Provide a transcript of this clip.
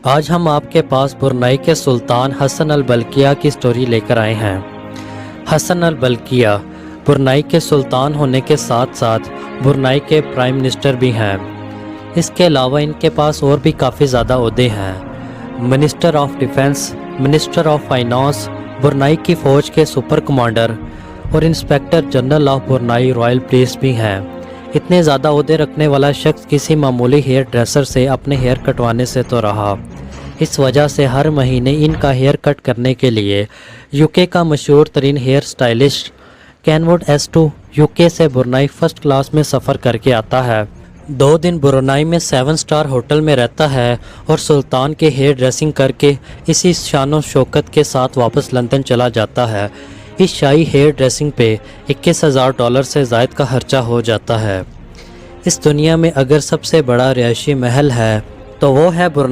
آج ہم آپ کے پاس برنائی کے سلطان حسن البلقیہ کی سٹوری لے کر آئے ہیں۔ حسن البلقیہ برنائی کے سلطان ہونے کے ساتھ ساتھ برنائی کے پرائم منسٹر بھی ہیں۔ اس کے علاوہ ان کے پاس اور بھی کافی زیادہ عہدے ہیں۔ Minister of defence, minister of finance, Brunei کی فوج کے سپر کمانڈر اور inspector general of Brunei royal police بھی ہیں۔ اتنے زیادہ عہدے رکھنے والا شخص کسی معمولی ہیئر ڈریسر سے اپنے ہیئر کٹوانے سے تو رہا۔ اس وجہ سے ہر مہینے ان کا ہیئر کٹ کرنے کے لیے UK کا مشہور ترین ہیئر سٹائلسٹ کینوڈ S2 UK سے برنائی فرسٹ کلاس میں سفر کر کے آتا ہے۔ 2 دن برنائی میں 7 سٹار ہوٹل میں رہتا ہے اور سلطان کے ہیئر ڈریسنگ کر کے اسی شان و شوکت کے ساتھ واپس لندن چلا جاتا ہے۔ اس شاہی ہیئر ڈریسنگ پہ $21,000 سے زائد کا خرچہ ہو جاتا ہے۔ اس دنیا میں اگر سب سے بڑا رہائشی محل ہے تو وہ ہے برنائی